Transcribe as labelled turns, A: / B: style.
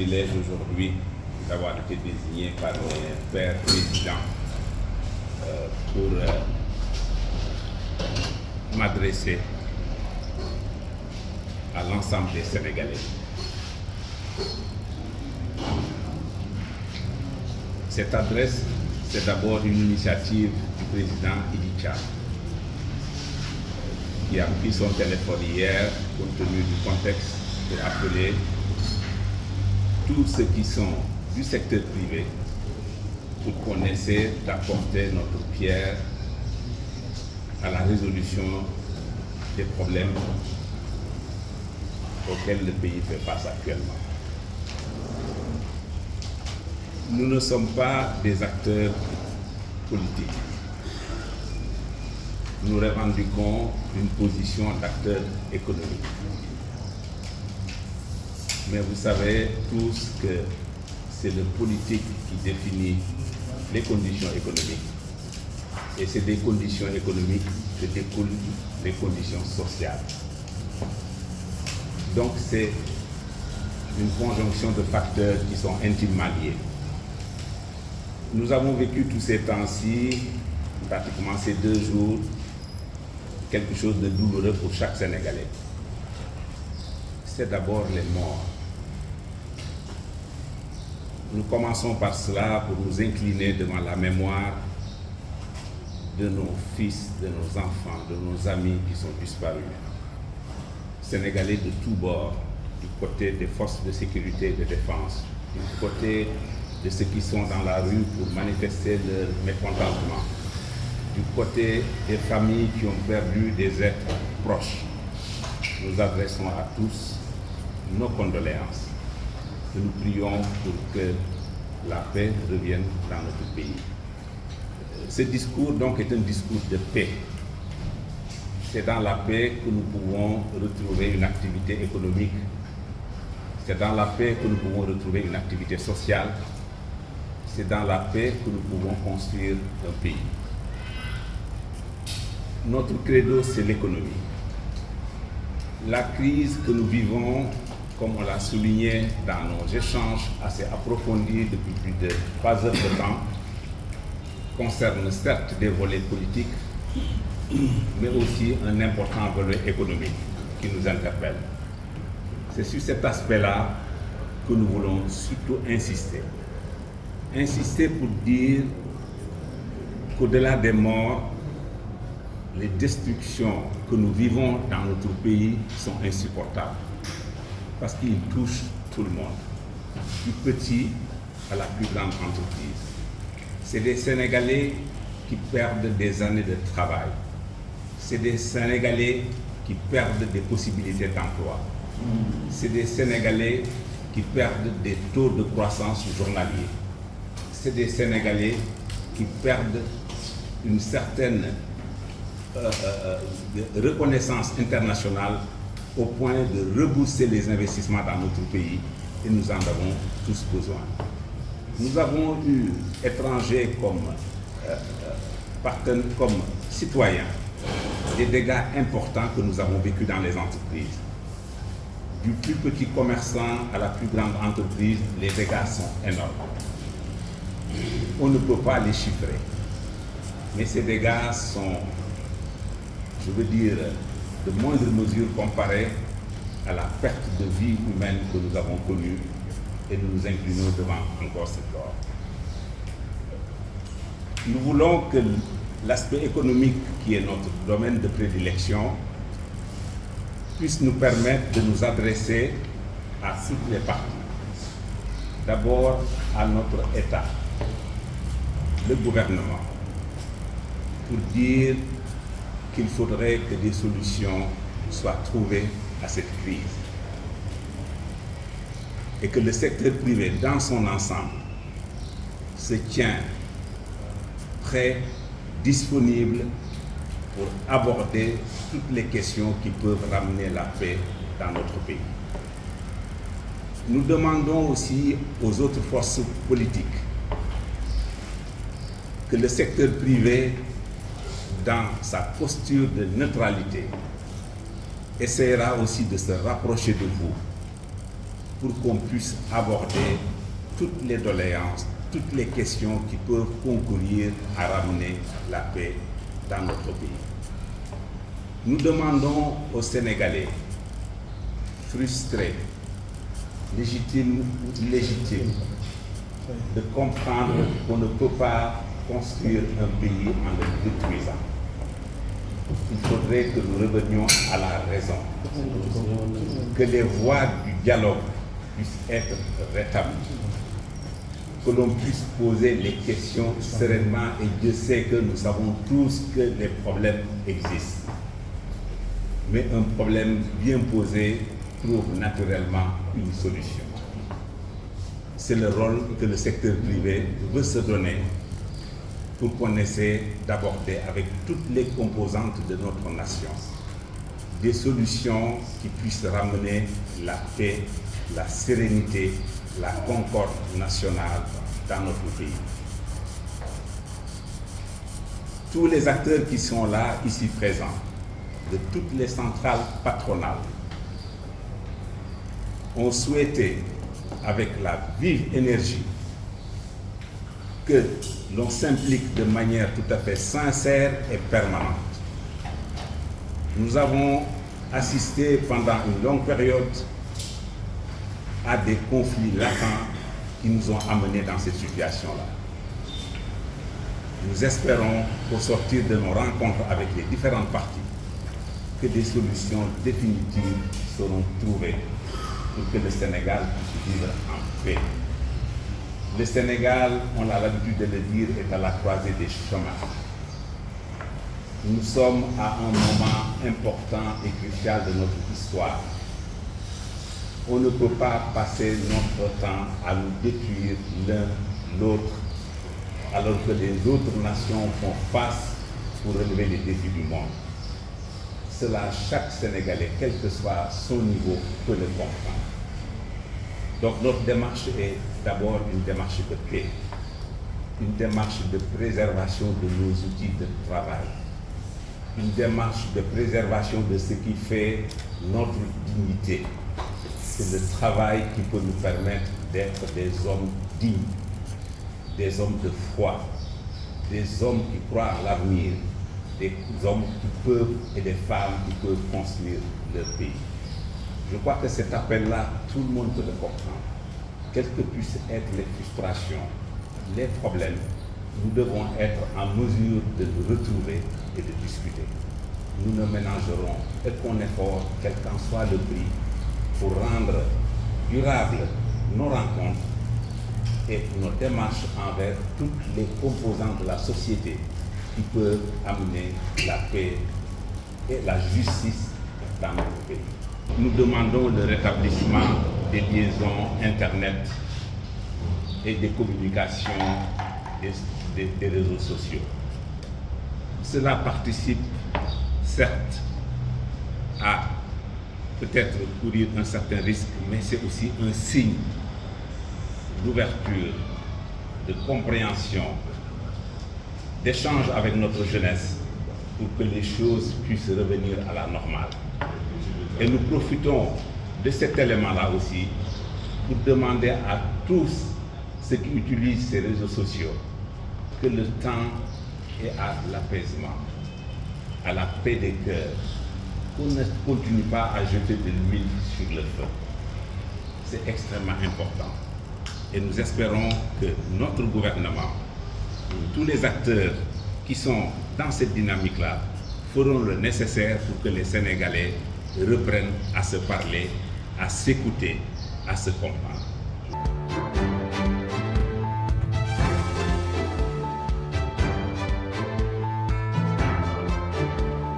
A: privilège aujourd'hui d'avoir été désigné par le père président pour m'adresser à l'ensemble des Sénégalais. Cette adresse, c'est d'abord une initiative du président Idy Thiam, qui a pris son téléphone hier, compte tenu du contexte, pour appeler tous ceux qui sont du secteur privé pour qu'on essaie d'apporter notre pierre à la résolution des problèmes auxquels le pays fait face actuellement. Nous ne sommes pas des acteurs politiques. Nous revendiquons une position d'acteur économique. Mais vous savez tous que c'est le politique qui définit les conditions économiques. Et c'est des conditions économiques que découlent les conditions sociales. Donc c'est une conjonction de facteurs qui sont intimement liés. Nous avons vécu tous ces temps-ci, pratiquement ces 2 jours, quelque chose de douloureux pour chaque Sénégalais. C'est d'abord les morts. Nous commençons par cela pour nous incliner devant la mémoire de nos fils, de nos enfants, de nos amis qui sont disparus. Sénégalais de tous bords, du côté des forces de sécurité et de défense, du côté de ceux qui sont dans la rue pour manifester leur mécontentement, du côté des familles qui ont perdu des êtres proches. Nous adressons à tous nos condoléances. Nous prions pour que la paix revienne dans notre pays. Ce discours donc est un discours de paix. C'est dans la paix que nous pouvons retrouver une activité économique. C'est dans la paix que nous pouvons retrouver une activité sociale. C'est dans la paix que nous pouvons construire un pays. Notre credo, c'est l'économie. La crise que nous vivons, comme on l'a souligné dans nos échanges assez approfondis depuis plus de 3 heures de temps, concerne certes des volets politiques, mais aussi un important volet économique qui nous interpelle. C'est sur cet aspect-là que nous voulons surtout insister. Insister pour dire qu'au-delà des morts, les destructions que nous vivons dans notre pays sont insupportables parce qu'ils touchent tout le monde, du petit à la plus grande entreprise. C'est des Sénégalais qui perdent des années de travail. C'est des Sénégalais qui perdent des possibilités d'emploi. C'est des Sénégalais qui perdent des taux de croissance journaliers. C'est des Sénégalais qui perdent une certaine reconnaissance internationale au point de rebourser les investissements dans notre pays, et nous en avons tous besoin. Nous avons eu, étrangers comme citoyens, des dégâts importants que nous avons vécus dans les entreprises. Du plus petit commerçant à la plus grande entreprise, les dégâts sont énormes. On ne peut pas les chiffrer. Mais ces dégâts sont, je veux dire, de moindres mesures comparées à la perte de vie humaine que nous avons connue, et nous nous inclinons devant encore cet corps. Nous voulons que l'aspect économique, qui est notre domaine de prédilection, puisse nous permettre de nous adresser à toutes les parties. D'abord à notre État, le gouvernement, pour dire qu'il faudrait que des solutions soient trouvées à cette crise et que le secteur privé dans son ensemble se tient prêt, disponible pour aborder toutes les questions qui peuvent ramener la paix dans notre pays. Nous demandons aussi aux autres forces politiques que le secteur privé, dans sa posture de neutralité, essaiera aussi de se rapprocher de vous pour qu'on puisse aborder toutes les doléances, toutes les questions qui peuvent concourir à ramener la paix dans notre pays. Nous demandons aux Sénégalais, frustrés, légitimes ou illégitimes, de comprendre qu'on ne peut pas construire un pays en le détruisant. Il faudrait que nous revenions à la raison, que les voies du dialogue puissent être rétablies, que l'on puisse poser les questions sereinement, et Dieu sait que nous savons tous que les problèmes existent. Mais un problème bien posé trouve naturellement une solution. C'est le rôle que le secteur privé veut se donner pour qu'on essaie d'aborder avec toutes les composantes de notre nation des solutions qui puissent ramener la paix, la sérénité, la concorde nationale dans notre pays. Tous les acteurs qui sont là, ici présents, de toutes les centrales patronales, ont souhaité, avec la vive énergie, que l'on s'implique de manière tout à fait sincère et permanente. Nous avons assisté pendant une longue période à des conflits latents qui nous ont amenés dans cette situation-là. Nous espérons, au sortir de nos rencontres avec les différentes parties, que des solutions définitives seront trouvées pour que le Sénégal puisse vivre en paix. Le Sénégal, on a l'habitude de le dire, est à la croisée des chemins. Nous sommes à un moment important et crucial de notre histoire. On ne peut pas passer notre temps à nous détruire l'un l'autre, alors que les autres nations font face pour relever les défis du monde. Cela, chaque Sénégalais, quel que soit son niveau, peut le comprendre. Donc notre démarche est d'abord une démarche de paix, une démarche de préservation de nos outils de travail, une démarche de préservation de ce qui fait notre dignité. C'est le travail qui peut nous permettre d'être des hommes dignes, des hommes de foi, des hommes qui croient à l'avenir, des hommes qui peuvent et des femmes qui peuvent construire leur pays. Je crois que cet appel-là, tout le monde peut le comprendre. Quelles que puissent être les frustrations, les problèmes, nous devons être en mesure de nous retrouver et de discuter. Nous ne ménagerons aucun effort, quel qu'en soit le prix, pour rendre durables nos rencontres et nos démarches envers toutes les composantes de la société qui peuvent amener la paix et la justice dans notre pays. Nous demandons le rétablissement des liaisons Internet et des communications des réseaux sociaux. Cela participe certes à peut-être courir un certain risque, mais c'est aussi un signe d'ouverture, de compréhension, d'échange avec notre jeunesse pour que les choses puissent revenir à la normale. Et nous profitons de cet élément-là aussi pour demander à tous ceux qui utilisent ces réseaux sociaux que le temps est à l'apaisement, à la paix des cœurs, qu'on ne continue pas à jeter de l'huile sur le feu. C'est extrêmement important. Et nous espérons que notre gouvernement, tous les acteurs qui sont dans cette dynamique-là, feront le nécessaire pour que les Sénégalais reprennent à se parler, à s'écouter, à se comprendre.